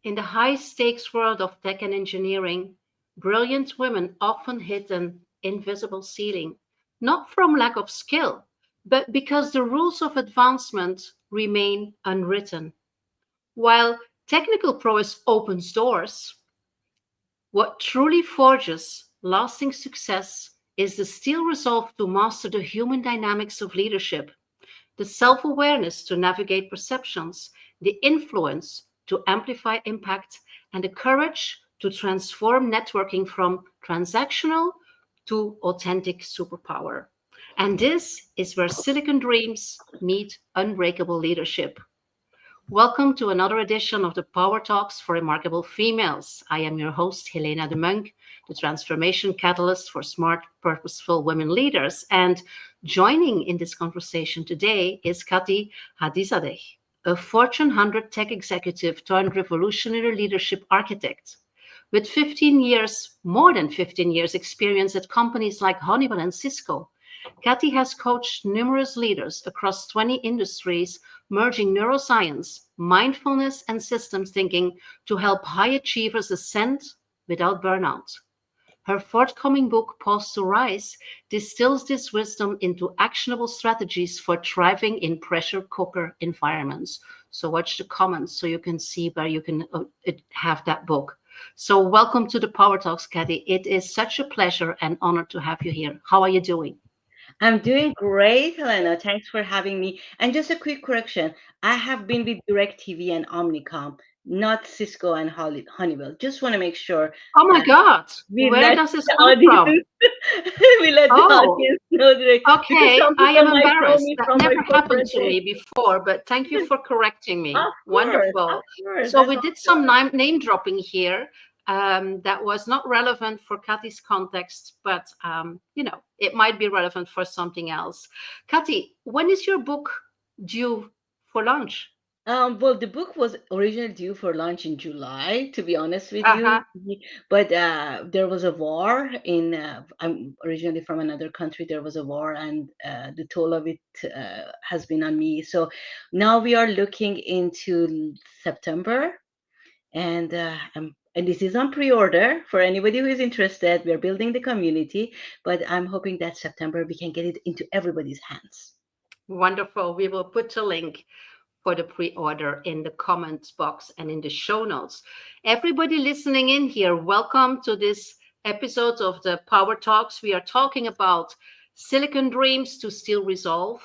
In the high-stakes world of tech and engineering, brilliant women often hit an invisible ceiling, not from lack of skill, but because the rules of advancement remain unwritten. While technical prowess opens doors, what truly forges lasting success is the steel resolve to master the human dynamics of leadership, the self awareness to navigate perceptions, the influence to amplify impact, and the courage to transform networking from transactional to authentic superpower. And this is where Silicon Dreams meet unbreakable leadership. Welcome to another edition of the Power Talks for Remarkable Females. I am your host, Helena Demuynck, the transformation catalyst for smart, purposeful women leaders. And joining in this conversation today is Hadizadeh, a Fortune 100 tech executive turned revolutionary leadership architect. With 15 years, more than 15 years experience at companies like Honeywell and Cisco, Kathy has coached numerous leaders across 20 industries, merging neuroscience, mindfulness, and systems thinking to help high achievers ascend without burnout. Her forthcoming book, Pause to Rise, distills this wisdom into actionable strategies for thriving in pressure cooker environments. So watch the comments so you can see where you can have that book. So welcome to the Power Talks, Kathy. It is such a pleasure and honor to have you here. How are you doing? I'm doing great, Helena. Thanks for having me. And just a quick correction. I have been with DirecTV and Omnicom, not Cisco and Honeywell. Just want to make sure Oh my that God, we where let does this the come from? audience we let the Oh, audience know because okay. some I people am might know embarrassed. me That from my never happened corporate to days. me before, but thank you for correcting me. Of course, of Wonderful. course. So That's we all did some good. name dropping here that was not relevant for Kathy's context, but it might be relevant for something else. Kathy, when is your book due for launch? Well, the book was originally due for launch in July, to be honest with you. Uh-huh. But there was a war in, I'm originally from another country. There was a war, and the toll of it has been on me. So now we are looking into September, and this is on pre-order for anybody who is interested. We're building the community, but I'm hoping that September we can get it into everybody's hands. Wonderful. We will put a link for the pre-order in the comments box and in the show notes. Everybody listening in here, welcome to this episode of the Power Talks. We are talking about Silicon Dreams to Steel Resolve.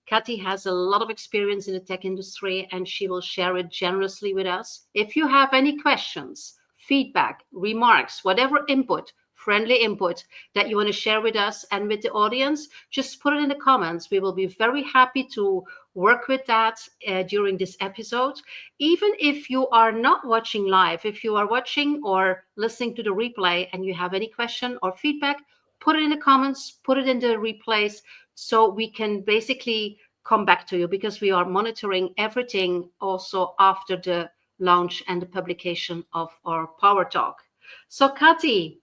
Kathy has a lot of experience in the tech industry and she will share it generously with us. If you have any questions, feedback, remarks, whatever input, friendly input that you want to share with us and with the audience, just put it in the comments. We will be very happy to work with that during this episode. Even if you are not watching live, if you are watching or listening to the replay and you have any question or feedback, put it in the comments, put it in the replays so we can basically come back to you because we are monitoring everything also after the launch and the publication of our Power Talk. So, Kathy,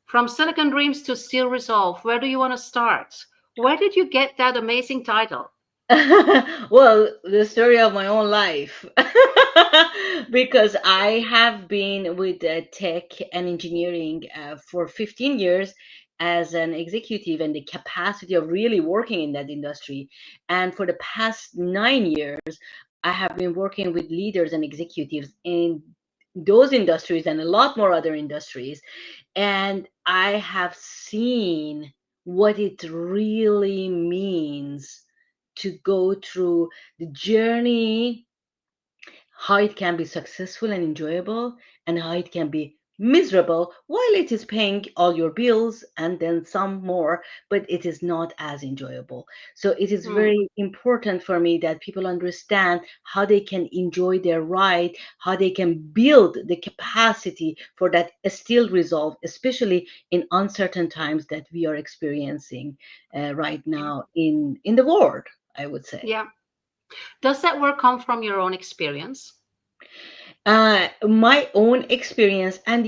from Silicon Dreams to Steel Resolve, where do you want to start? Where did you get that amazing title? Well, the story of my own life. Because I have been with tech and engineering for 15 years as an executive and the capacity of really working in that industry. And for the past 9 years, I have been working with leaders and executives in those industries and a lot more other industries. And I have seen what it really means to go through the journey, how it can be successful and enjoyable, and how it can be miserable while it is paying all your bills and then some more, but it is not as enjoyable. So it is Hmm. very important for me that people understand how they can enjoy their ride, how they can build the capacity for that still resolve, especially in uncertain times that we are experiencing right Yeah. now in the world, I would say. Yeah. Does that work come from your own experience? My own experience, and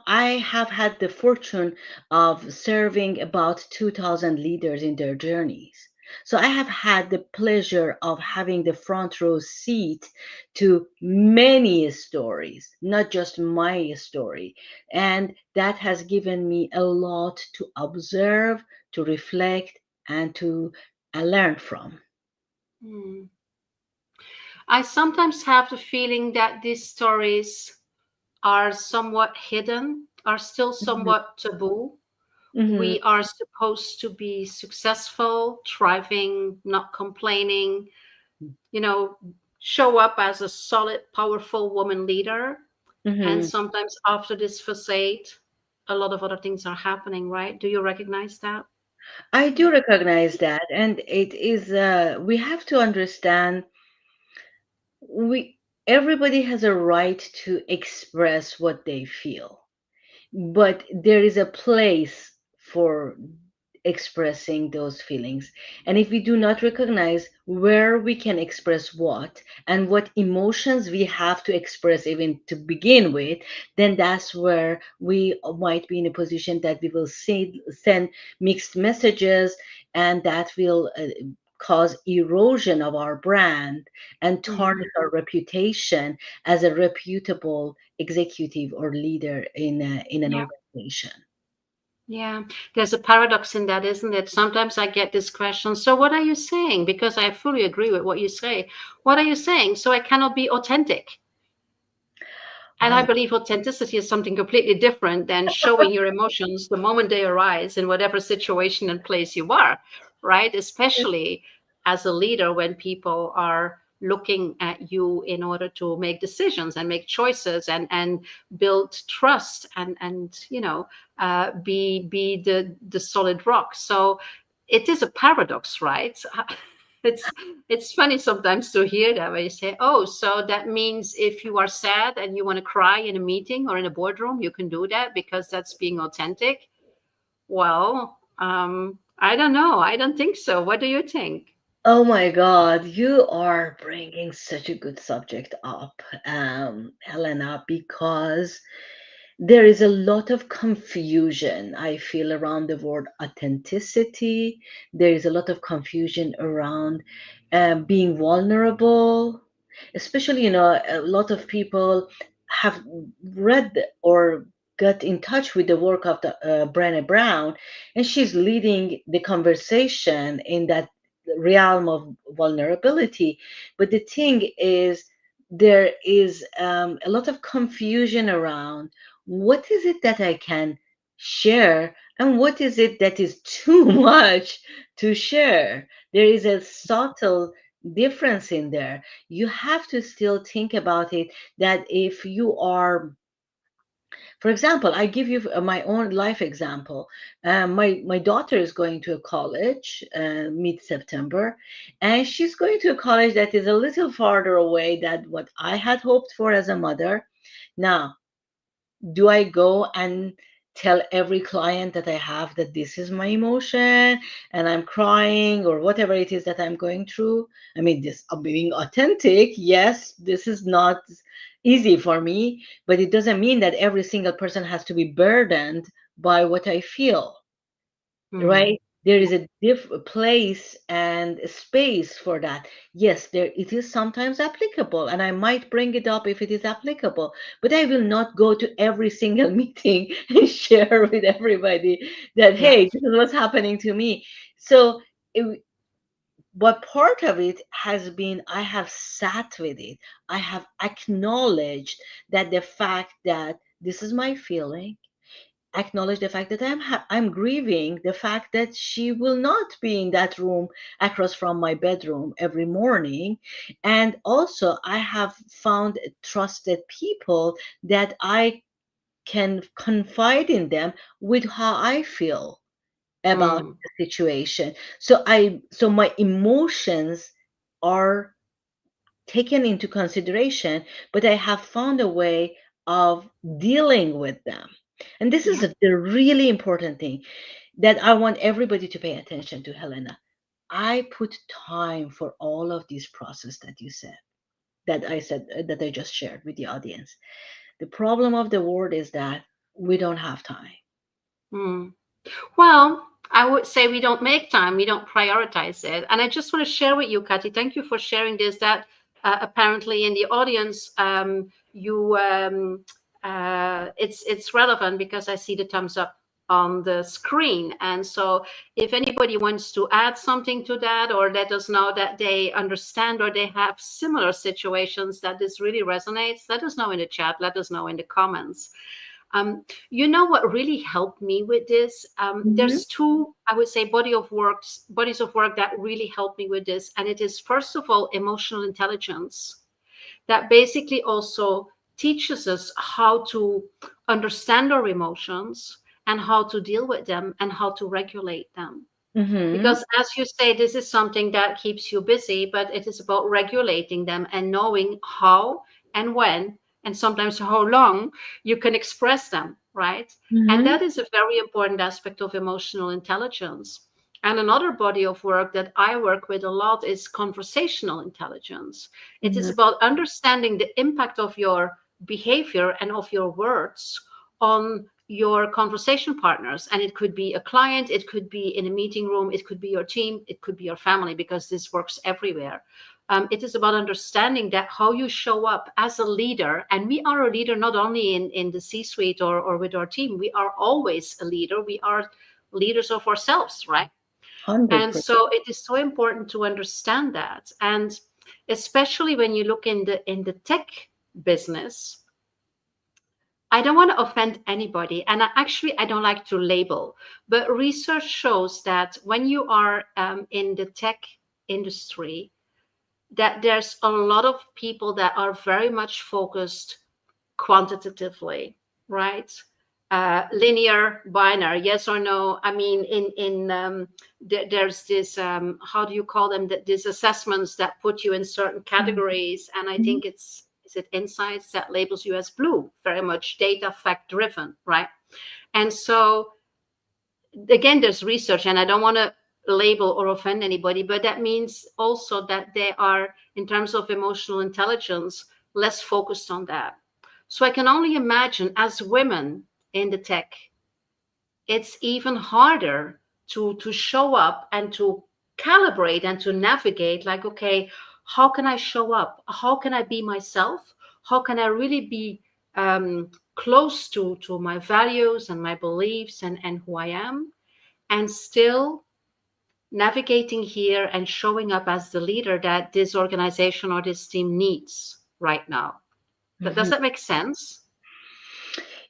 I have had the fortune of serving about 2,000 leaders in their journeys. So I have had the pleasure of having the front row seat to many stories, not just my story. And that has given me a lot to observe, to reflect, and to learn from. Hmm. I sometimes have the feeling that these stories are somewhat hidden, are still Mhm. somewhat taboo. Mhm. We are supposed to be successful, thriving, not complaining, you know, show up as a solid, powerful woman leader. And Mhm. sometimes after this facade, a lot of other things are happening, right? Do you recognize that? I do recognize that, and it is. We have to understand we everybody has a right to express what they feel, but there is a place for expressing those feelings. And if we do not recognize where we can express what and what emotions we have to express even to begin with, then that's where we might be in a position that we will send mixed messages, and that will cause erosion of our brand and Hmm. tarnish our reputation as a reputable executive or leader in an Yeah. organization. Yeah. There's a paradox in that, isn't it? Sometimes I get this question. So, what are you saying? Because I fully agree with what you say. What are you saying? So, I cannot be authentic. And I Oh, believe authenticity is something completely different than showing your emotions the moment they arise in whatever situation and place you are, right? Especially as a leader when people are looking at you in order to make decisions and make choices and build trust and be the solid rock. So it is a paradox, right? it's it's funny sometimes to hear that when you say, "Oh, so that means if you are sad and you want to cry in a meeting or in a boardroom, you can do that because that's being authentic." Well, I don't know. I don't think so. What do you think? oh my God, you are bringing such a good subject up, Helena, because there is a lot of confusion, I feel, around the word authenticity. There is a lot of confusion around being vulnerable, especially, a lot of people have read or got in touch with the work of the Brené Brown, and she's leading the conversation in that realm of vulnerability. But the thing is, there is a lot of confusion around what is it that I can share and what is it that is too much to share. There is a subtle difference in there. You have to still think about it, that if you are, for example, I give you my own life example. My daughter is going to a college mid September, and she's going to a college that is a little farther away than what I had hoped for as a mother. Now, do I go and tell every client that I have that this is my emotion and I'm crying or whatever it is that I'm going through? I mean, this being authentic, yes, this is not easy for me, but it doesn't mean that every single person has to be burdened by what I feel, Hmm. right? There is a place and a space for that. Yes, there it is sometimes applicable, and I might bring it up if it is applicable, but I will not go to every single meeting and share with everybody that, Yeah. hey, this is what's happening to me. So but part of it has been, I have sat with it, I have acknowledged that the fact that this is my feeling, acknowledge the fact that I'm grieving the fact that she will not be in that room across from my bedroom every morning. And also, I have found trusted people that I can confide in them with how I feel about Hmm. the situation. So my emotions are taken into consideration, but I have found a way of dealing with them. And this is Yeah. the really important thing that I want everybody to pay attention to, Helena. I put time for all of these process that you said, that I just shared with the audience. The problem of the world is that we don't have time. Hmm. Well, I would say we don't make time, we don't prioritize it. And I just want to share with you, Kati, thank you for sharing this, that apparently in the audience, it's relevant because I see the thumbs up on the screen. And so if anybody wants to add something to that or let us know that they understand or they have similar situations that this really resonates, let us know in the chat, let us know in the comments. You know what really helped me with this? Hmm. There's two, I would say, bodies of work that really helped me with this. And it is, first of all, emotional intelligence that basically also teaches us how to understand our emotions and how to deal with them and how to regulate them. Hmm. Because, as you say, this is something that keeps you busy, but it is about regulating them and knowing how and when, and sometimes how long you can express them, right? And Hmm. that is a very important aspect of emotional intelligence. And another body of work that I work with a lot is conversational intelligence. It is Hmm. about understanding the impact of your behavior and of your words on your conversation partners. And it could be a client, it could be in a meeting room, it could be your team, it could be your family, because this works everywhere. It is about understanding that how you show up as a leader. And we are a leader not only in the C suite or with our team, we are always a leader. We are leaders of ourselves, right? And 100%. so it is so important to understand that. And especially when you look in the tech business, I don't want to offend anybody, and I don't like to label, but research shows that when you are in the tech industry, that there's a lot of people that are very much focused quantitatively, right? Linear, binary, yes or no. I mean, there's this how do you call them? These assessments that put you in certain categories, and I Mhm. think it's is it insights that labels you as blue, very much data fact driven, right? And so again, there's research, and I don't want to label or offend anybody, but that means also that they are, in terms of emotional intelligence, less focused on that. So I can only imagine as women in the tech, it's even harder to show up and to calibrate and to navigate, like, okay, how can I show up, how can I be myself, how can I really be close to my values and my beliefs and who I am, and still navigating here and showing up as the leader that this organization or this team needs right now. Does Mhm. that make sense?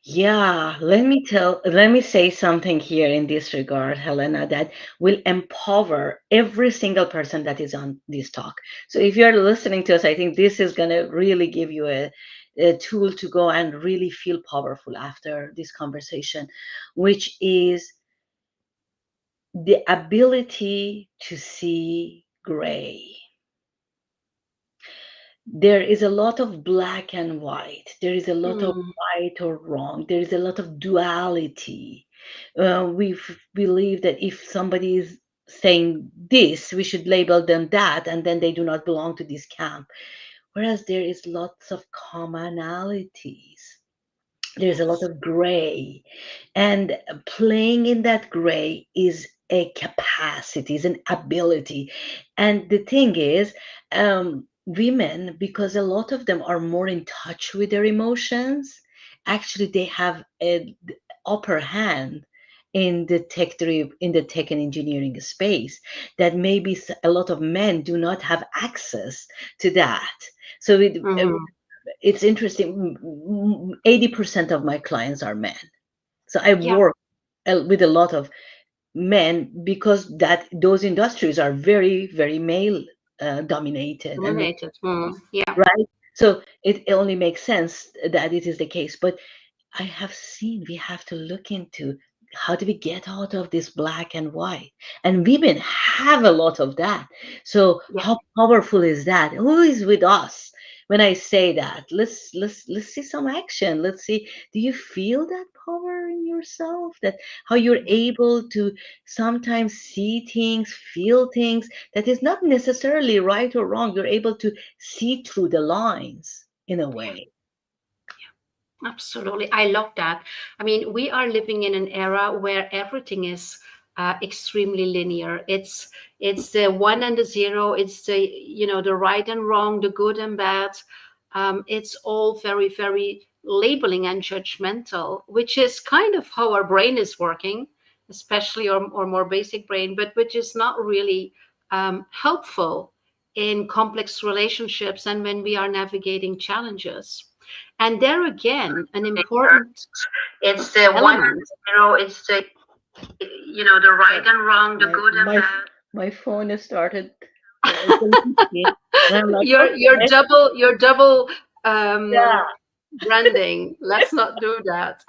Yeah, let me say something here in this regard, Helena, that will empower every single person that is on this talk. So if you're listening to us, I think this is going to really give you a tool to go and really feel powerful after this conversation, which is the ability to see gray. There is a lot of black and white. There is a lot of Mm, right or wrong. There is a lot of duality. We believe that if somebody is saying this, we should label them that, and then they do not belong to this camp. Whereas there is lots of commonalities. There's a lot yes. of gray, and playing in that gray is a capacity, is an ability. And the thing is, women, because a lot of them are more in touch with their emotions, actually they have a upper hand in the tech and engineering space, that maybe a lot of men do not have access to that. So Hmm. it's interesting. 80% of my clients are men. So I Yeah, work with a lot of men because that those industries are very, very male dominated, and dominated. Yeah, right. So it only makes sense that it is the case. But I have seen we have to look into how do we get out of this black and white? And women have a lot of that. So yeah. how powerful is that? Who is with us when I say that? Let's see some action. Let's see. Do you feel that power in yourself? That how you're able to sometimes see things, feel things that is not necessarily right or wrong. You're able to see through the lines in a Yeah. way. Absolutely. I love that. I mean, we are living in an era where everything is extremely linear. It's the one and the zero. It's the, the right and wrong, the good and bad. It's all very, very labeling and judgmental, which is kind of how our brain is working, especially our more basic brain, but which is not really helpful in complex relationships and when we are navigating challenges. And there again, an important It's the one and element. the zero. It's the the right and wrong, the My good and my bad. my phone has started blinking, and I'm like, Your okay, double, um, yeah, branding. Let's not do that.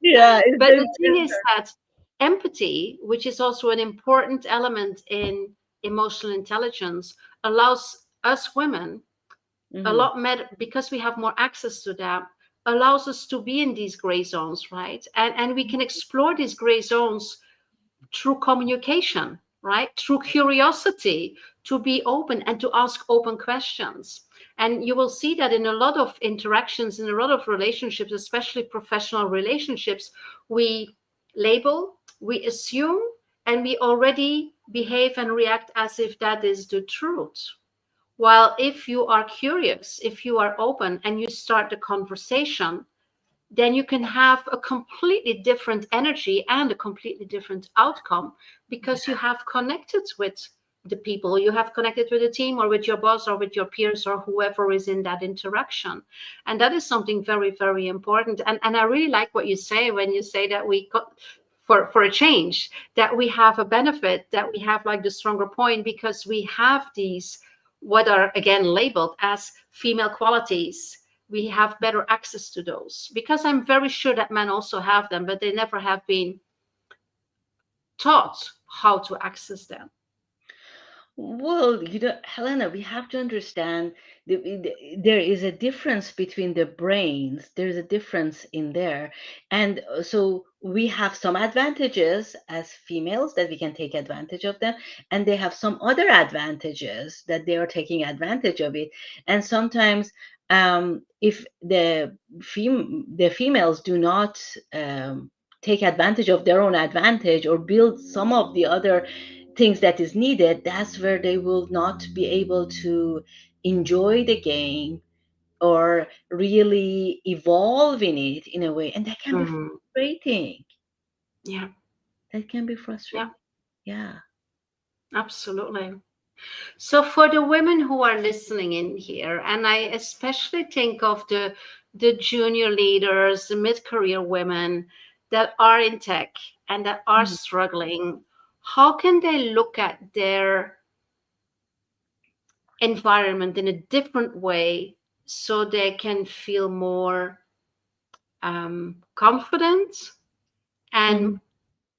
yeah. It's But just, the thing is that empathy, which is also an important element in emotional intelligence, allows us women a mhm. lot better because we have more access to that, allows us to be in these gray zones, right? And we can explore these gray zones through communication, right? Through curiosity, to be open and to ask open questions. And you will see that in a lot of interactions, in a lot of relationships, especially professional relationships, we label, we assume, and we already behave and react as if that is the truth. While if you are curious, if you are open and you start the conversation, then you can have a completely different energy and a completely different outcome because you have connected with the people, you have connected with the team or with your boss or with your peers or whoever is in that interaction. And that is something very, very important. And I really like what you say when you say that we got for a change, that we have a benefit, that we have like the stronger point because we have these what are again labeled as female qualities. We have better access to those because I'm very sure that men also have them, but they never have been taught how to access them. Well, Helena, we have to understand there is a difference between the brains. There's a difference in there. And so we have some advantages as females that we can take advantage of them. And they have some other advantages that they are taking advantage of it. And sometimes if the females do not take advantage of their own advantage or build some of the other things that is needed, that's where they will not be able to enjoy the game or really evolve in it in a way, and that can be Mhm. frustrating. Yeah, That can be yeah, frustrating. Yeah. absolutely. So for the women who are listening in here, and I especially think of the junior leaders, the mid-career women that are in tech and that are Mhm. struggling, how can they look at their environment in a different way so they can feel more confident and Mhm.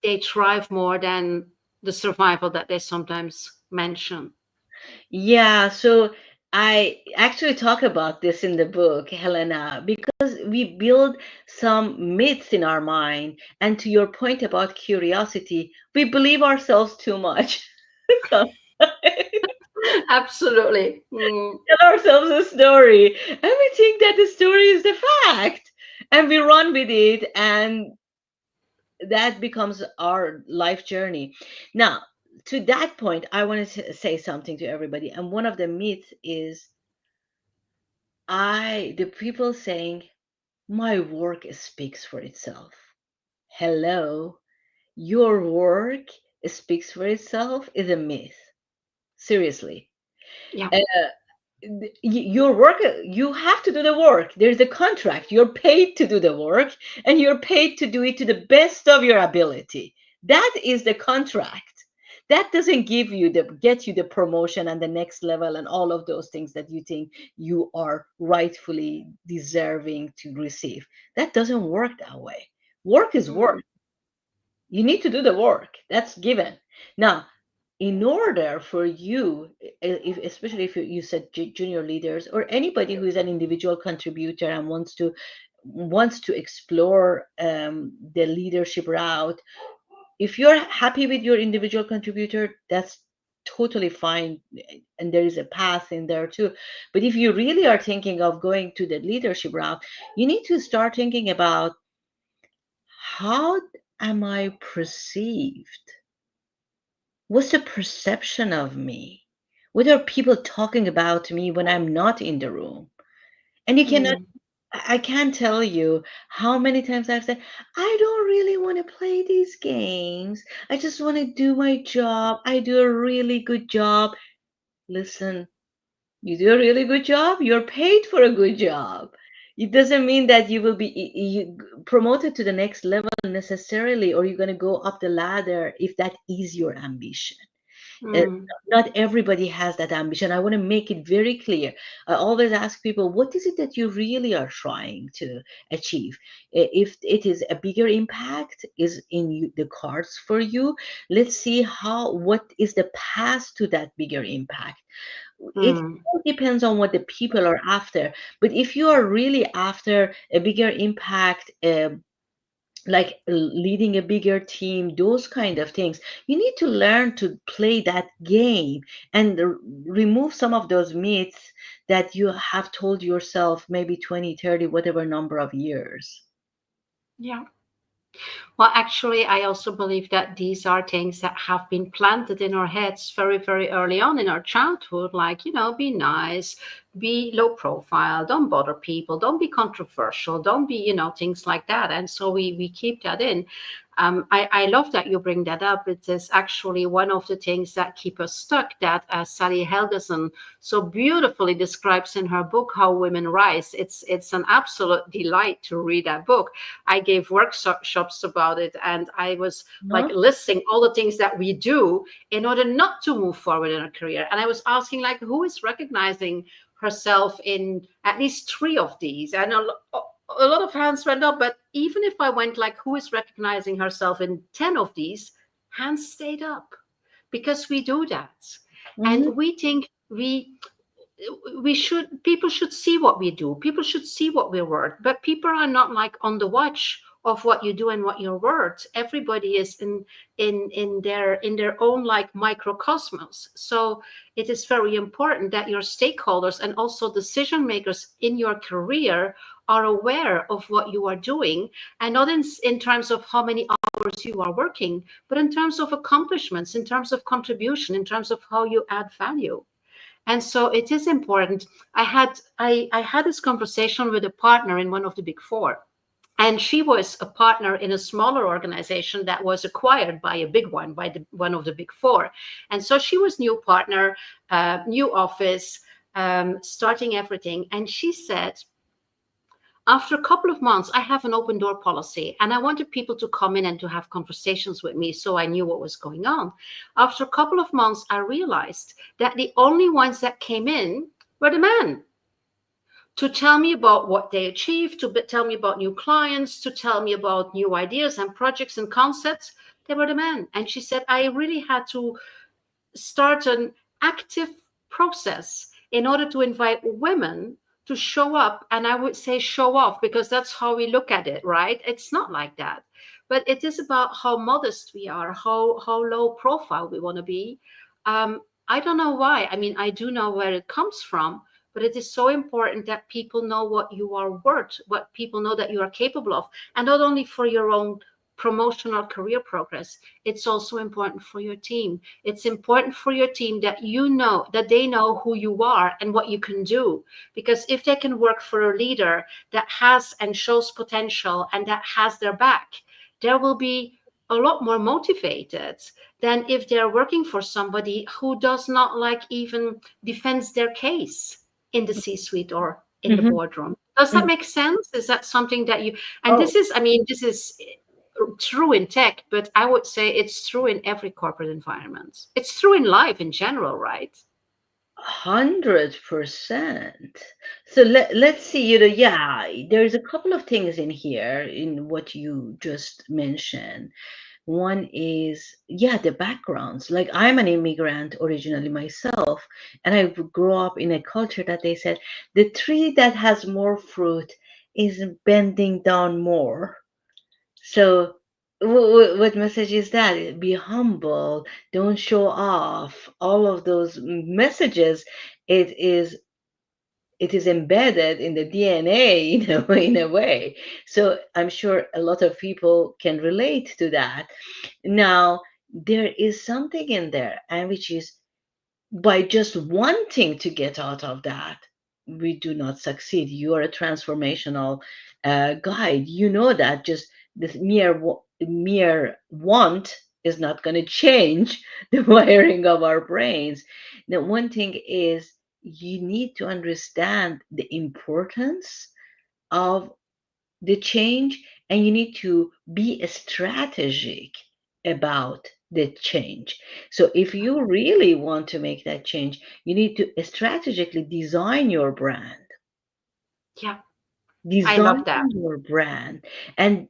they thrive more than the survival that they sometimes mention? Yeah, so I actually talk about this in the book, Helena, because we build some myths in our mind. And to your point about curiosity, we believe ourselves too much. Sometimes. Absolutely. Mm. Tell ourselves a story and we think that the story is the fact and we run with it, and that becomes our life journey. Now, to that point, I want to say something to everybody, and one of the myths is the people saying my work speaks for itself. Hello, your work speaks for itself is a myth. Seriously. Yeah. Uh, your work, you have to do the work. There's a contract. You're paid to do the work, and you're paid to do it to the best of your ability. That is the contract. That doesn't get you the promotion and the next level and all of those things that you think you are rightfully deserving to receive. That doesn't work that way. Work is work. Mhm. You need to do the work. That's given. Now, in order for you, especially if you said junior leaders or anybody who is an individual contributor and wants to explore the leadership route, if you're happy with your individual contributor, that's totally fine, and there is a path in there too. But if you really are thinking of going to the leadership route, you need to start thinking about how am I perceived? What's the perception of me? What are people talking about me when I'm not in the room? And you cannot, Mm, I can't tell you how many times I've said, I don't really want to play these games. I just want to do my job. I do a really good job. Listen, you do a really good job, you're paid for a good job. It doesn't mean that you will be promoted to the next level necessarily, or you're going to go up the ladder if that is your ambition. Uh, mm, Not everybody has that ambition. I want to make it very clear. I always ask people, what is it that you really are trying to achieve? If it is a bigger impact is in the cards for you, let's see what is the path to that bigger impact. It mm. all depends on what the people are after. But if you are really after a bigger impact, like leading a bigger team, those kind of things, you need to learn to play that game and remove some of those myths that you have told yourself maybe 20, 30, whatever number of years. Yeah. Well, actually, I also believe that these are things that have been planted in our heads very, very early on in our childhood. Like, be nice, be low profile, don't bother people, don't be controversial, don't be, things like that. And so we keep that in. I love that you bring that up. It is actually one of the things that keep us stuck, that Sally Helgeson so beautifully describes in her book, How Women Rise. It's an absolute delight to read that book. I gave workshops about it, and I was like No? listing all the things that we do in order not to move forward in a career. And I was asking, like, who is recognizing herself in at least three of these? And a lot of hands went up, but even if I went like, who is recognizing herself in 10 of these, hands stayed up, because we do that. Hmm. And we think we should people should see what we do, people should see what we're worth, but people are not like on the watch of what you do and what you're worth. Everybody is in their own like microcosmos. So it is very important that your stakeholders and also decision makers in your career are aware of what you are doing, and not in terms of how many hours you are working, but in terms of accomplishments, in terms of contribution, in terms of how you add value. And so it is important. I had this conversation with a partner in one of the big four, and she was a partner in a smaller organization that was acquired by a big one, by one of the big four. And so she was new partner, new office, starting everything. And she said, after a couple of months, I have an open door policy, and I wanted people to come in and to have conversations with me, so I knew what was going on. After a couple of months, I realized that the only ones that came in were the men, to tell me about what they achieved, to tell me about new clients, to tell me about new ideas and projects and concepts. They were the men. And she said, I really had to start an active process in order to invite women to show up. And I would say show off, because that's how we look at it, right? It's not like that. But it is about how modest we are, how low profile we want to be. I don't know why. I mean, I do know where it comes from, but it is so important that people know what you are worth, what people know that you are capable of, and not only for your own promotion or career progress. It's also important for your team. It's important for your team that that they know who you are and what you can do. Because if they can work for a leader that has and shows potential and that has their back, they will be a lot more motivated than if they're working for somebody who does not like even defends their case in the C-suite or in the Hmm. boardroom. Does that make sense? Is that something that you, and Oh, this is, I mean, this is true in tech, but I would say it's true in every corporate environment. It's true in life in general, right? 100%. So let's see, yeah, there's a couple of things in here in what you just mentioned. One is, yeah, the backgrounds. Like, I'm an immigrant originally myself, and I grew up in a culture that they said the tree that has more fruit is bending down more. So, what message is that? Be humble, don't show off. All of those messages, it is it is embedded in the DNA in a way. So I'm sure a lot of people can relate to that. Now, there is something in there, and which is by just wanting to get out of that, we do not succeed. You are a transformational guide. You know that just this mere want is not going to change the wiring of our brains. The one thing is you need to understand the importance of the change, and you need to be strategic about the change. So if you really want to make that change, you need to strategically design your brand. Yeah, I Design love that. your brand and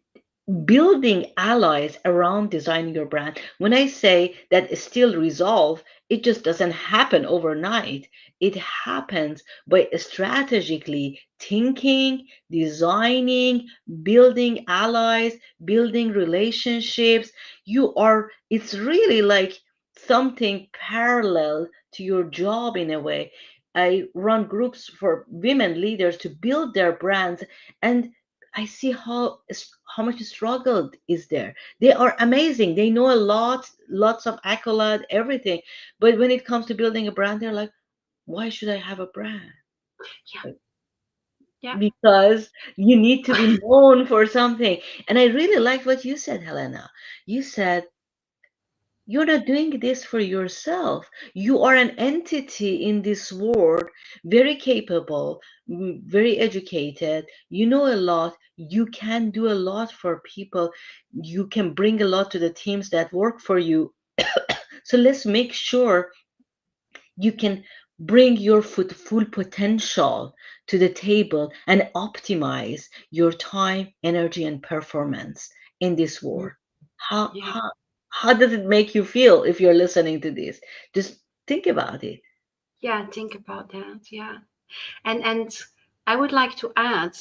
building allies around designing your brand. When I say that is still resolve, it just doesn't happen overnight. It happens by strategically thinking, designing, building allies, building relationships. It's really like something parallel to your job in a way. I run groups for women leaders to build their brands, and I see how much struggle is there. They are amazing. They know a lot, lots of accolade, everything. But when it comes to building a brand, they're like, why should I have a brand? Yeah, yeah, Because you need to be known for something. And I really like what you said, Helena. You said you're not doing this for yourself. You are an entity in this world, very capable, very educated. You know a lot. You can do a lot for people. You can bring a lot to the teams that work for you. So let's make sure you can bring your full potential to the table and optimize your time, energy, and performance in this mm, world. How yeah, how how does it make you feel if you're listening to this? Just think about it. yeah. Think about that. Yeah, and I would like to add,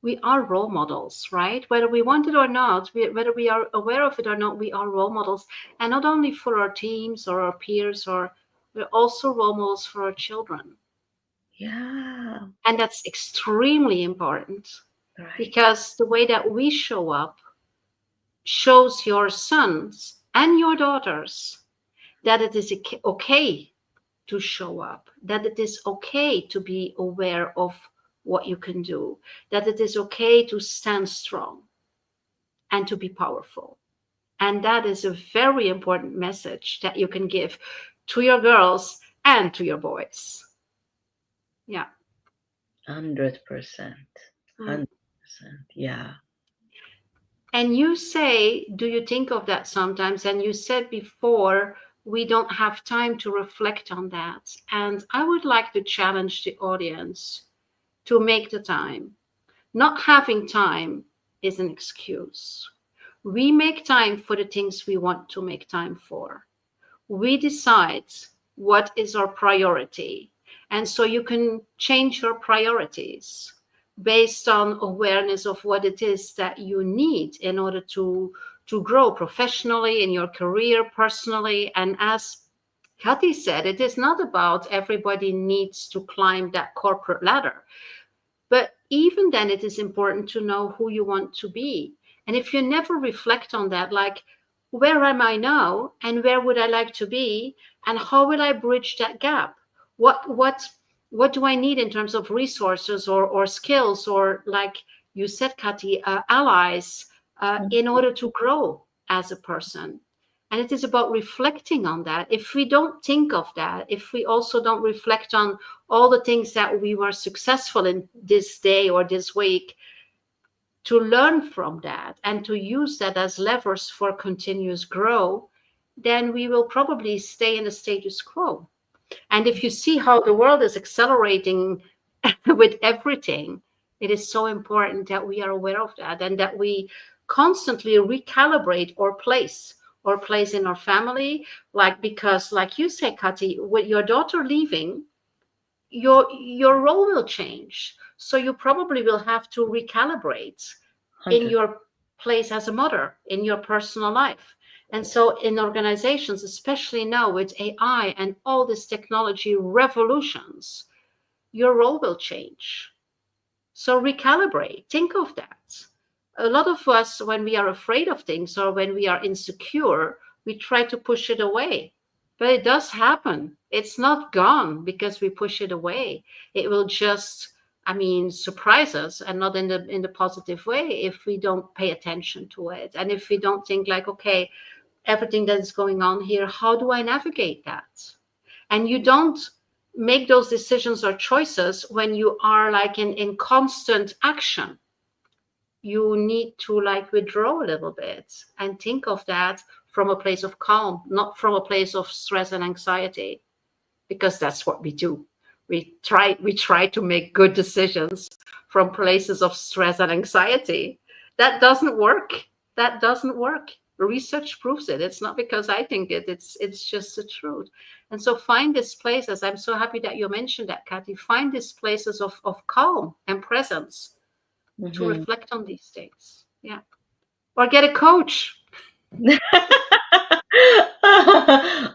we are role models, right? Whether we want it or not, whether we are aware of it or not, we are role models, and not only for our teams or our peers, or we're also role models for our children, Yeah, and that's extremely important right. because the way that we show up shows your sons and your daughters that it is okay to show up, that it is okay to be aware of what you can do, that it is okay to stand strong and to be powerful. And that is a very important message that you can give to your girls and to your boys. Yeah. 100%. Mm. 100%. Yeah. And you say, do you think of that sometimes? And you said before, we don't have time to reflect on that. And I would like to challenge the audience to make the time. Not having time is an excuse. We make time for the things we want to make time for. We decide what is our priority. And so you can change your priorities based on awareness of what it is that you need in order to grow professionally in your career, personally. And as Kati said, it is not about everybody needs to climb that corporate ladder. But even then, it is important to know who you want to be. And if you never reflect on that, like, where am I now? And where would I like to be? And how will I bridge that gap? What, what, what do I need in terms of resources or skills or, like you said, Kati, allies in order to grow as a person? And it is about reflecting on that. If we don't think of that, if we also don't reflect on all the things that we were successful in this day or this week, to learn from that and to use that as levers for continuous growth, then we will probably stay in the status quo. And if you see how the world is accelerating with everything, it is so important that we are aware of that and that we constantly recalibrate or place in our family. Like, because like you say, Kati, with your daughter leaving, your role will change, so you probably will have to recalibrate in 100. your place as a mother in your personal life. And so in organizations, especially now with AI and all these technology revolutions, your role will change. So recalibrate, think of that. A lot of us, when we are afraid of things or when we are insecure, we try to push it away. But it does happen. It's not gone because we push it away. It will just, I mean, surprise us, and not in the positive way, if we don't pay attention to it. And if we don't think like, okay, everything that is going on here, how do I navigate that? And you don't make those decisions or choices when you are like in constant action. You need to like withdraw a little bit and think of that from a place of calm, not from a place of stress and anxiety, because that's what we do. We try to make good decisions from places of stress and anxiety. That doesn't work. That doesn't work. Research proves it. It's not because I think it. It's just the truth. And so find these places. I'm so happy that you mentioned that, Kathy. Find these places of calm and presence to Mhm. reflect on these things. Yeah. Or get a coach.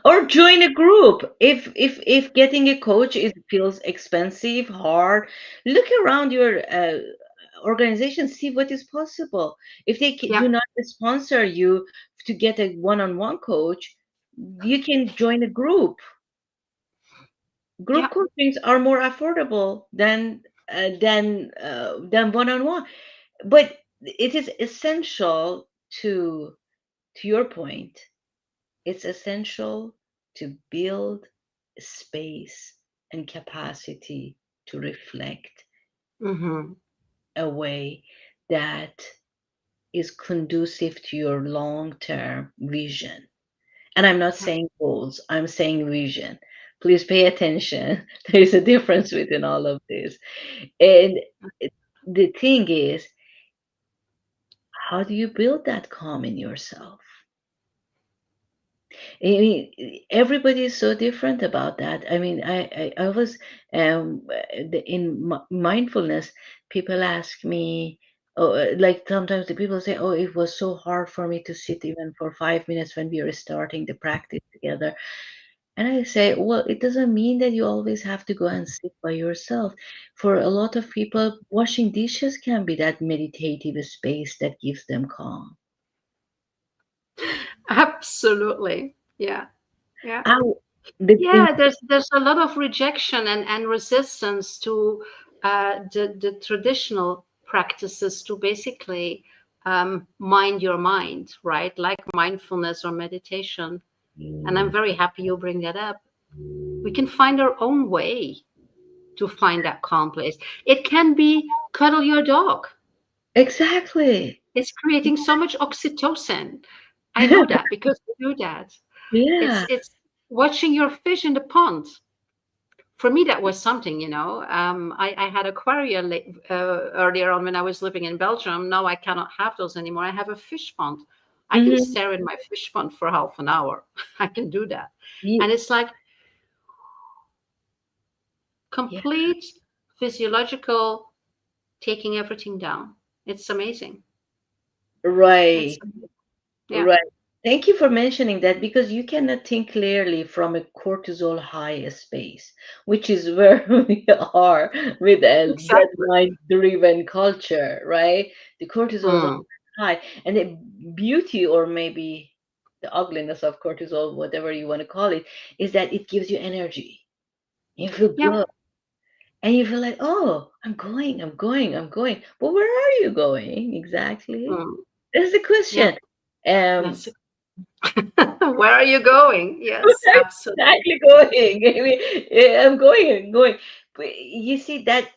Or join a group. If getting a coach is feels expensive, hard, look around your organization, see what is possible. If they Yeah. do not sponsor you to get a one-on-one coach, you can join a group. Group Yeah. coachings are more affordable than one-on-one. But it is essential to your point. It's essential to build space and capacity to reflect Mm-hmm. a way that is conducive to your long-term vision. And I'm not Yeah. saying goals, I'm saying vision. Please pay attention. There is a difference within all of this. And the thing is, how do you build that calm in yourself? I mean, everybody is so different about that. I mean, I was in mindfulness. People ask me, oh, like sometimes the people say, "Oh, it was so hard for me to sit even for 5 minutes when we were starting the practice together." And I say, well, it doesn't mean that you always have to go and sit by yourself. For a lot of people, washing dishes can be that meditative space that gives them calm. Absolutely. Yeah. Yeah. How the Yeah, there's a lot of rejection and resistance to the traditional practices to basically mind your mind, right? Like mindfulness or meditation. And I'm very happy you bring that up. We can find our own way to find that calm place. It can be cuddle your dog. exactly. It's creating so much oxytocin. I know that because we do that. It's Yeah. it's watching your fish in the pond. For me, that was something, I had aquaria earlier on when I was living in Belgium. Now I cannot have those anymore. I have a fish pond. I can Hmm. stare in my fish pond for half an hour. I can do that. Yeah, And it's like yeah, complete physiological taking everything down. It's amazing. It's right, yeah, right. Thank you for mentioning that because you cannot think clearly from a cortisol high space, which is where we are with a exactly. deadline-driven culture, right? The cortisol is Mm, high, and the beauty, or maybe the ugliness of cortisol, whatever you want to call it, is that it gives you energy. You feel yeah. good. And you feel like, oh, I'm going, I'm going, I'm going. But where are you going exactly? Mm, That's the yeah. question. Um, That's where are you going? Yes, where absolutely. exactly going? I mean, I'm going, I'm going. But you see that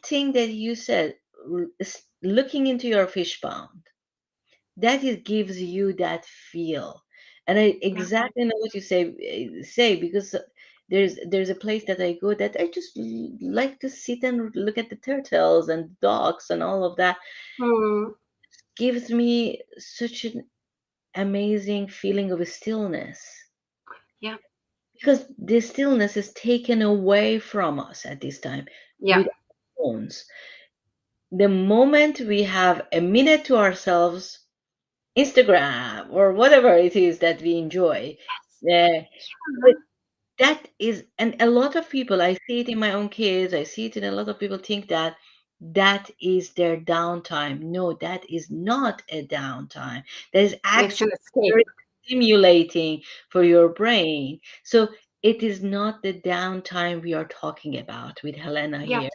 thing that you said, looking into your fish pond, that is gives you that feel. And I Yeah. exactly know what you say because there's a place that I go that I just like to sit and look at the turtles and dogs and all of that. Mm, Gives me such an amazing feeling of stillness yeah. because the stillness is taken away from us at this time Yeah. with phones. The moment we have a minute to ourselves, Instagram or whatever it is that we enjoy. Uh, but Sure. that is, and a lot of people, I see it in my own kids, I see it in a lot of people think that that is their downtime. No, that is not a downtime. That is It's actually an escape. stimulating for your brain. So it is not the downtime we are talking about with Helena Yeah, here.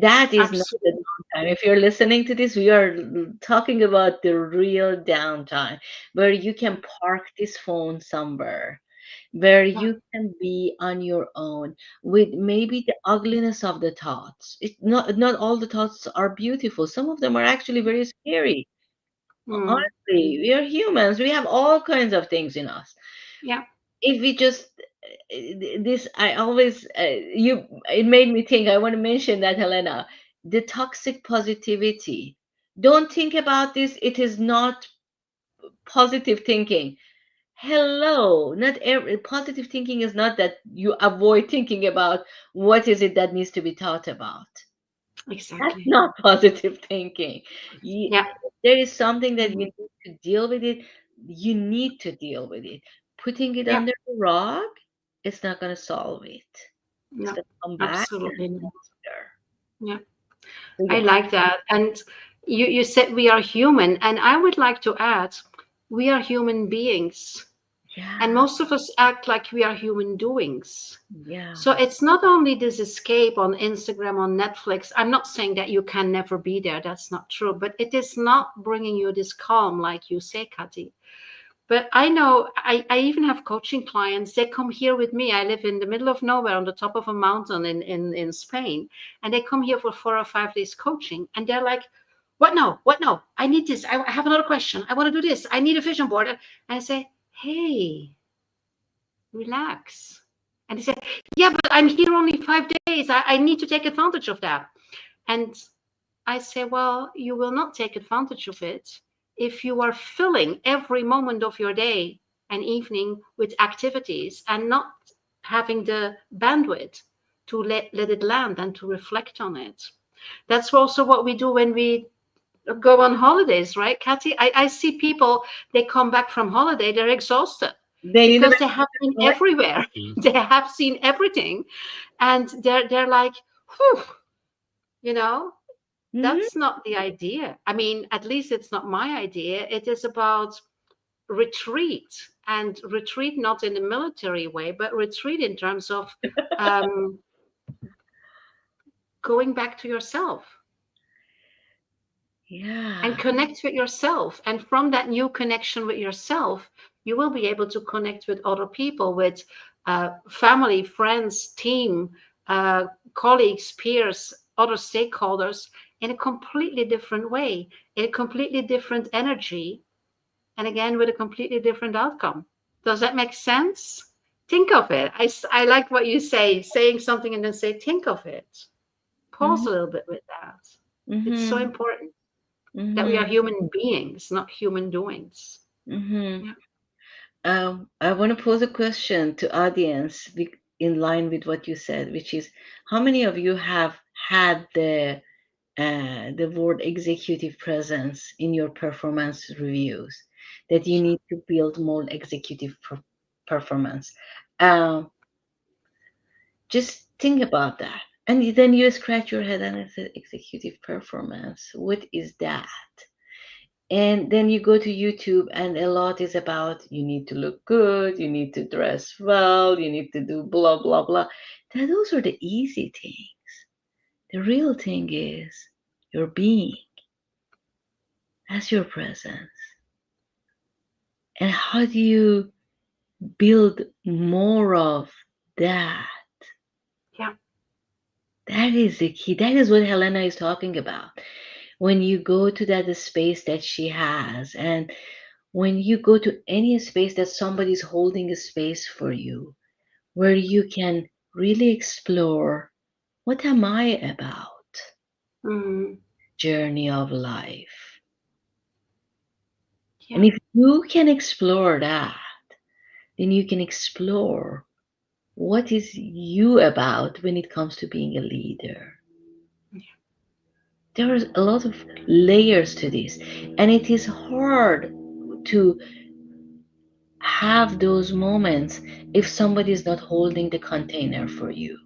That is not the absolutely. downtime. If you're listening to this, we are talking about the real downtime where you can park this phone somewhere, where Yeah, you can be on your own with maybe the ugliness of the thoughts. It's not all the thoughts are beautiful. Some of them are actually very scary. mm, Honestly, we are humans. We have all kinds of things in us. yeah, If we just this I always you it made me think. I want to mention that, Helena, the toxic positivity. Don't think about this. It is not positive thinking. Hello, not every positive thinking is not that you avoid thinking about what is it that needs to be thought about. That's exactly. not positive thinking. You, Yeah, there is something that you mhm, need to deal with it. You need to deal with it. Putting it yeah, under the rug, it's not going to solve it. It's no, going to come back absolutely not. there. Yeah, So I yeah, like that. And you said we are human, and I would like to add, we are human beings. And yeah, most of us act like we are human doings. yeah. So it's not only this escape on Instagram, on Netflix. I'm not saying that you can never be there. That's not true. But it is not bringing you this calm, like you say, Kati. But I know I even have coaching clients. They come here with me. I live in the middle of nowhere on the top of a mountain in Spain. And they come here for 4 or 5 days coaching. And they're like, what no? What no? I need this. I have another question. I want to do this. I need a vision board. And I say, hey, relax. And he said, yeah, but I'm here only 5 days. I need to take advantage of that. And I say, well, you will not take advantage of it if you are filling every moment of your day and evening with activities and not having the bandwidth to let it land and to reflect on it. That's also what we do when we go on holidays, right, Kathy? I see people, they come back from holiday, they're exhausted They need a because they have been mentor. everywhere. They have seen everything. And they're like, whew, you know, Hmm. that's not the idea. I mean, at least it's not my idea. It is about retreat, and retreat not in a military way, but retreat in terms of um, going back to yourself and Yeah. connect with yourself. And from that new connection with yourself, you will be able to connect with other people, with family, friends, team, uh, colleagues, peers, other stakeholders in a completely different way, in a completely different energy, and again with a completely different outcome. Does that make sense? Think of it. I like what you say, saying something and then say, think of it. Pause Hmm. a little bit with that. It's so Hmm. important that we Hmm. are human beings, not human doings. Hmm. Yeah, I want to pose a question to audience in line with what you said, which is how many of you have had the word executive presence in your performance reviews, that you need to build more executive performance? Um, just think about that. And then you scratch your head and say, executive performance, what is that? And then you go to YouTube, and a lot is about you need to look good, you need to dress well, you need to do blah, blah, blah. Those are the easy things. The real thing is your being, that's your presence. And how do you build more of that? yeah, That is the key. That is what Helena is talking about. When you go to that space that she has, and when you go to any space that somebody's holding a space for you, where you can really explore, what am I about? mm, Journey of life. yeah, And if you can explore that, then you can explore what is you about when it comes to being a leader. There is a lot of layers to this, and it is hard to have those moments if somebody is not holding the container for you.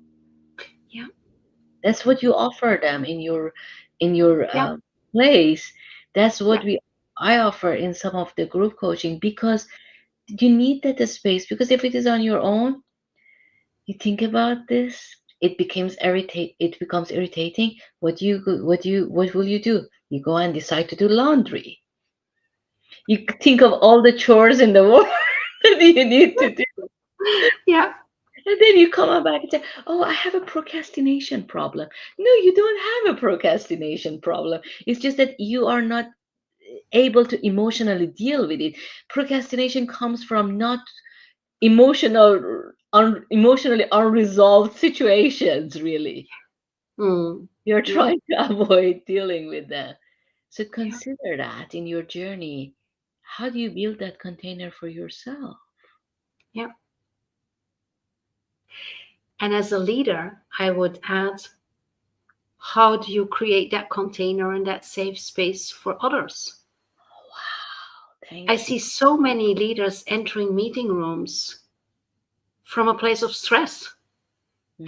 yeah, That's what you offer them in your yeah, place. That's what yeah, we I offer in some of the group coaching, because You need that space, because if it is on your own, you think about this, it becomes irritating. What will you do? You go and decide to do laundry. You think of all the chores in the world that you need to do. Yeah. And then you come back and say, "Oh, I have a procrastination problem." No, you don't have a procrastination problem. It's just that you are not able to emotionally deal with it. Procrastination comes from not emotionally unresolved situations, really. Mm. You're Yeah. trying to avoid dealing with them. So Yeah. consider that in your journey. How do you build that container for yourself? Yeah. And as a leader, I would add, how do you create that container and that safe space for others? Wow, I thank you. see so many leaders entering meeting rooms from a place of stress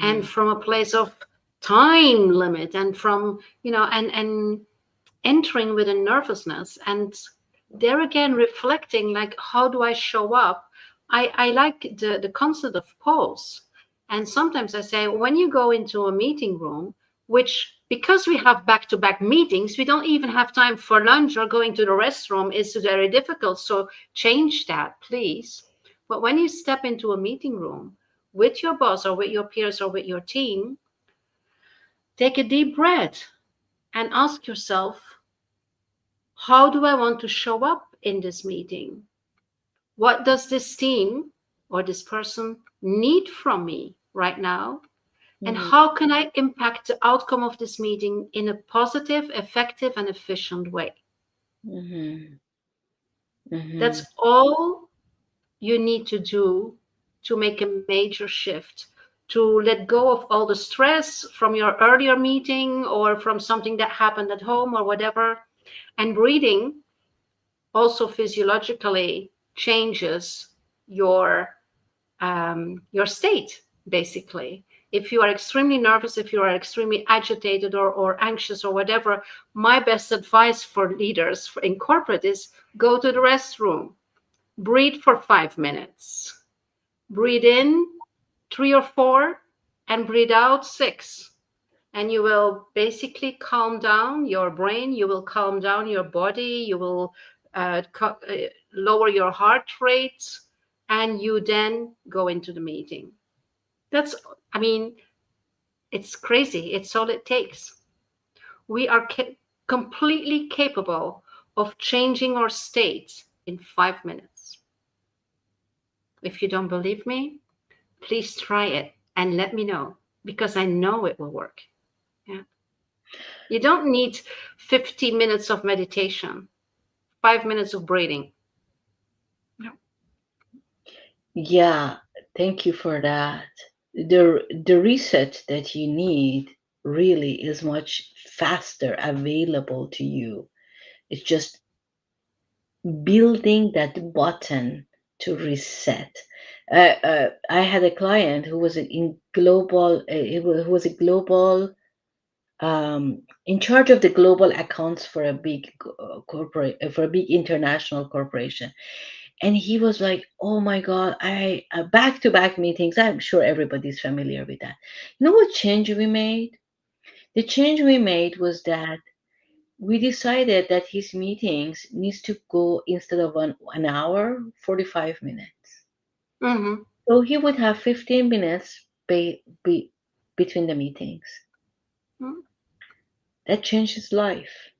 and Mhm, from a place of time limit and from, and entering with a nervousness, and there again reflecting, like, how do I show up? I like the concept of pause. And sometimes I say, when you go into a meeting room, which, because we have back-to-back meetings, we don't even have time for lunch, or going to the restroom is very difficult, so change that, please. But when you step into a meeting room with your boss or with your peers or with your team, take a deep breath and ask yourself, how do I want to show up in this meeting? What does this team or this person need from me right now? And mhm, how can I impact the outcome of this meeting in a positive, effective, and efficient way? mhm, That's mhm, all you need to do to make a major shift, to let go of all the stress from your earlier meeting or from something that happened at home or whatever. And breathing also physiologically changes your your state, basically. If you are extremely nervous, if you are extremely agitated or anxious or whatever, my best advice for leaders in corporate is go to the restroom, breathe for 5 minutes, breathe in 3 or 4, and breathe out 6. And you will basically calm down your brain, you will calm down your body, you will lower your heart rate, and you then go into the meeting. That's, I mean, it's crazy. It's all it takes. We are completely capable of changing our state in 5 minutes. If you don't believe me, please try it and let me know, because I know it will work. Yeah. You don't need 50 minutes of meditation, 5 minutes of breathing. No. yeah, thank you for that. The reset that you need really is much faster available to you. It's just building that button to reset. I had a client who was who was a global, in charge of the global accounts for a big corporate, for a big international corporation. And he was like, "Oh my God, I back to back meetings." I'm sure everybody's familiar with that. You know what change we made? The change we made was that we decided that his meetings needs to go, instead of an hour, 45 minutes. Mm-hmm. So he would have 15 minutes between the meetings. Mm. That changed his life.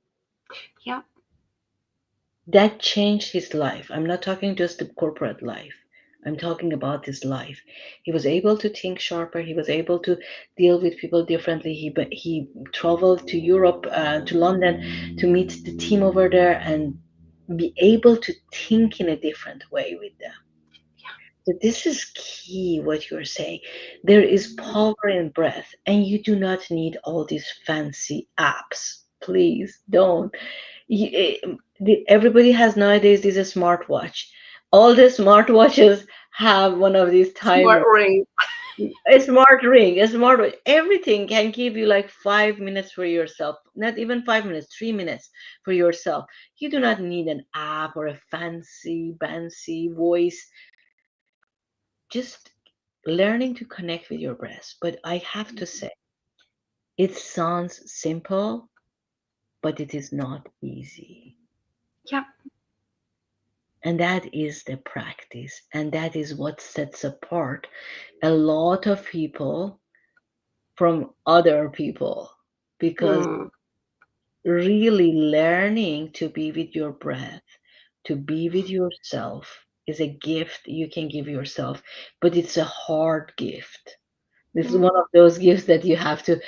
Yeah. That changed his life. I'm not talking just the corporate life. I'm talking about his life. He was able to think sharper. He was able to deal with people differently. He traveled to Europe, to London, to meet the team over there and be able to think in a different way with them. So this is key what you're saying. There is power in breath, and you do not need all these fancy apps. Please don't. Everybody has nowadays this smartwatch. All the smartwatches have one of these Smart timers. ring. A smart ring, a smart watch, everything can give you like 5 minutes for yourself. Not even 5 minutes, 3 minutes for yourself. You do not need an app or a fancy voice. Just learning to connect with your breath. But I have to say, it sounds simple, but it is not easy. Yeah. And that is the practice. And that is what sets apart a lot of people from other people. Because Mm. really learning to be with your breath, to be with yourself, is a gift you can give yourself, but it's a hard gift. This is Mm. one of those gifts that you have to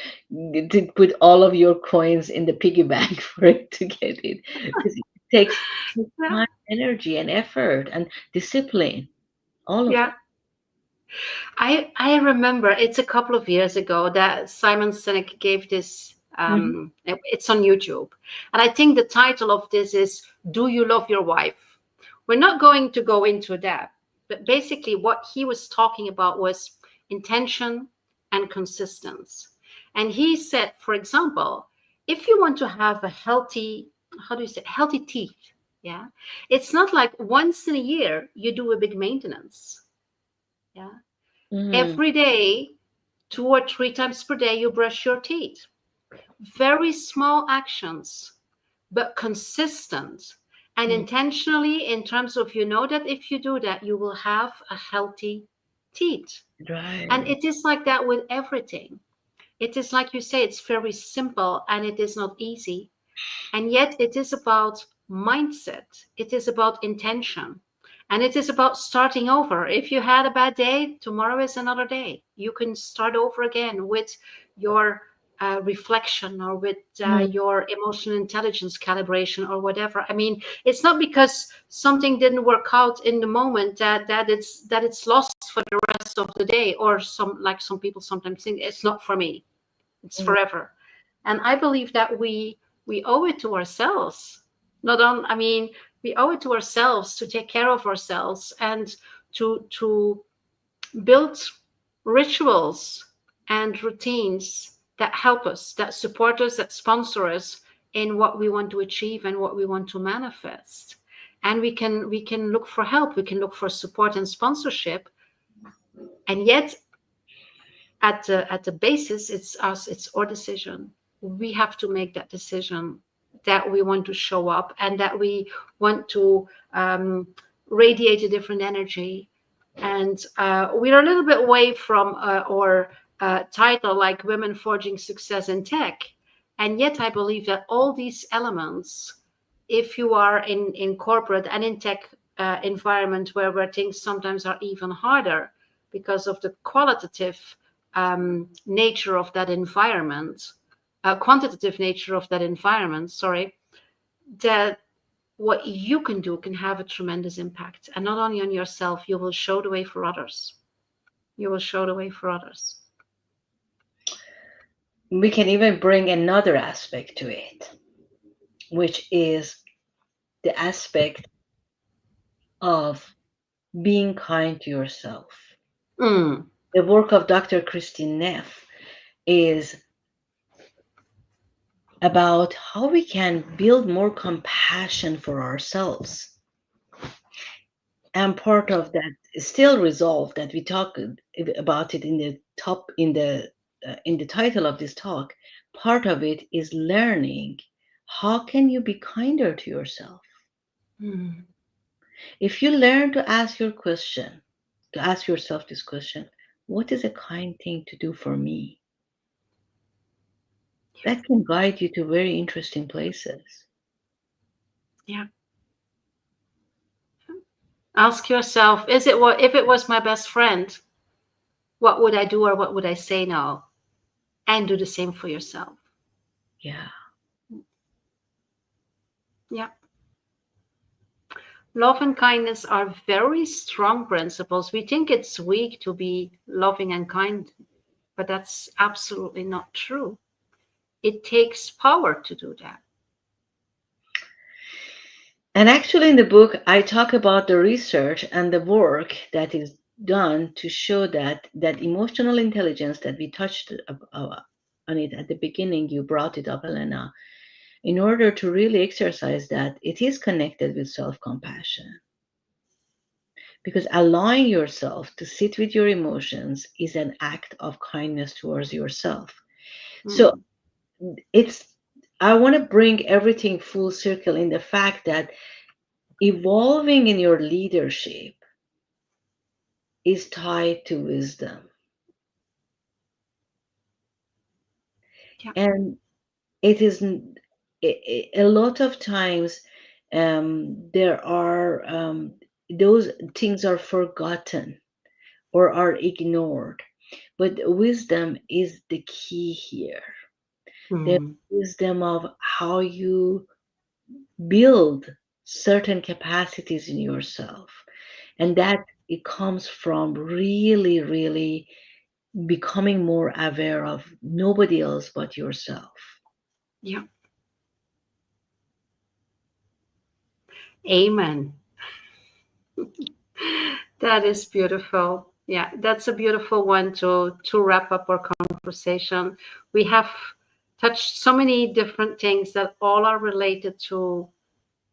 put all of your coins in the piggy bank for it to get it. Because it takes Yeah. time, energy, and effort and discipline, all of Yeah. it. I remember it's a couple of years ago that Simon Sinek gave this. Mhm. It's on YouTube, and I think the title of this is "Do You Love Your Wife?" We're not going to go into that, but basically, what he was talking about was intention and consistency. And he said, for example, if you want to have a healthy, how do you say, healthy teeth, yeah, it's not like once in a year you do a big maintenance. Yeah, Mhm. every day, 2 or 3 times per day, you brush your teeth. Very small actions, but consistent and Mhm. intentionally, in terms of you know that if you do that, you will have a healthy teeth. And Right. it is like that with everything. It is like you say, it's very simple and it is not easy. And yet, it is about mindset, it is about intention, and it is about starting over. If you had a bad day, tomorrow is another day. You can start over again with your reflection or with Mhm. your emotional intelligence calibration or whatever. I mean, it's not because something didn't work out in the moment that it's lost for the rest of the day, or some people sometimes think it's not for me, it's Mhm. forever. And I believe that we owe it to ourselves. Not on I mean, we owe it to ourselves to take care of ourselves and to build rituals and routines that help us, that support us, that sponsor us in what we want to achieve and what we want to manifest. And we can look for help, we can look for support and sponsorship, and yet at the basis, it's us, it's our decision. We have to make that decision that we want to show up and that we want to um, radiate a different energy. And we're a little bit away from our title, like Women Forging Success in Tech. And yet I believe that all these elements, if you are in corporate and in tech environment, where things sometimes are even harder because of the nature of that environment, quantitative nature of that environment, sorry, that what you can do can have a tremendous impact. And not only on yourself, you will show the way for others. You will show the way for others. We can even bring another aspect to it, which is the aspect of being kind to yourself. Mm, The work of Dr. Christine Neff is about how we can build more compassion for ourselves. And part of that is still resolved that we talk about it in the top in the title of this talk. Part of it is learning how can you be kinder to yourself. mm, If you learn to ask to ask yourself this question, what is a kind thing to do for me? That can guide you to very interesting places. yeah. Ask yourself, is it what if it was my best friend, what would I do or what would I say now? And do the same for yourself. Yeah. Yeah. Love and kindness are very strong principles. We think it's weak to be loving and kind, but that's absolutely not true. It takes power to do that. And actually, in the book, I talk about the research and the work that is done to show that emotional intelligence that we touched on it at the beginning, you brought it up, Helena. In order to really exercise that, it is connected with self-compassion, because allowing yourself to sit with your emotions is an act of kindness towards yourself. So Mm. it's I want to bring everything full circle in the fact that evolving in your leadership is tied to wisdom. Yeah. And it is a lot of times, there are those things are forgotten or are ignored, but wisdom is the key here. The Mm. wisdom of how you build certain capacities in yourself, and that it comes from really, really becoming more aware of nobody else but yourself. Yeah. Amen. That is beautiful. Yeah, that's a beautiful one to wrap up our conversation. We have touched so many different things that all are related to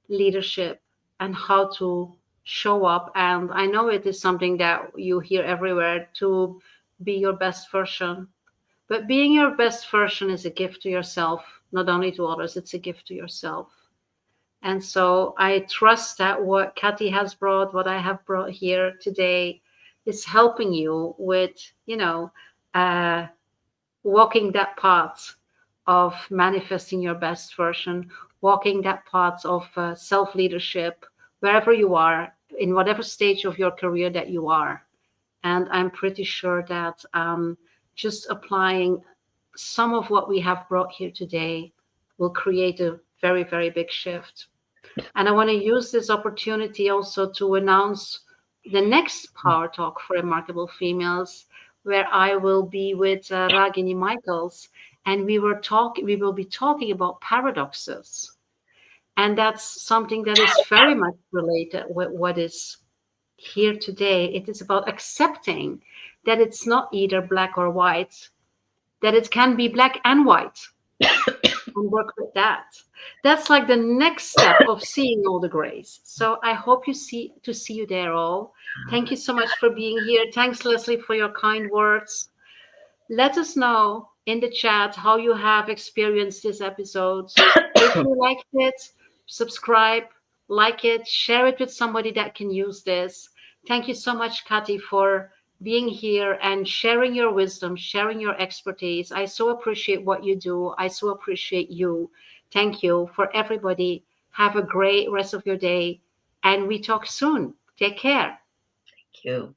leadership and how to show up. And I know it is something that you hear everywhere, to be your best version. But being your best version is a gift to yourself, not only to others, it's a gift to yourself. And so I trust that what Kathy has brought, what I have brought here today, is helping you with, uh, walking that path of manifesting your best version, walking that path of self leadership, wherever you are, in whatever stage of your career that you are. And I'm pretty sure that just applying some of what we have brought here today will create a very, very big shift. And I want to use this opportunity also to announce the next Power Talk for Remarkable Females, where I will be with Ragini Michaels, and we will be talking about paradoxes. And that's something that is very much related with what is here today. It is about accepting that it's not either black or white, that it can be black and white, and work with that. That's like the next step of seeing all the grays. So I hope to see you there all. Thank you so much for being here. Thanks, Leslie, for your kind words. Let us know in the chat how you have experienced this episode. If you liked it, subscribe, like it, share it with somebody that can use this. Thank you so much, Kati, for being here and sharing your wisdom, sharing your expertise. I so appreciate what you do. I so appreciate you. Thank you for everybody. Have a great rest of your day, and we talk soon. Take care. Thank you.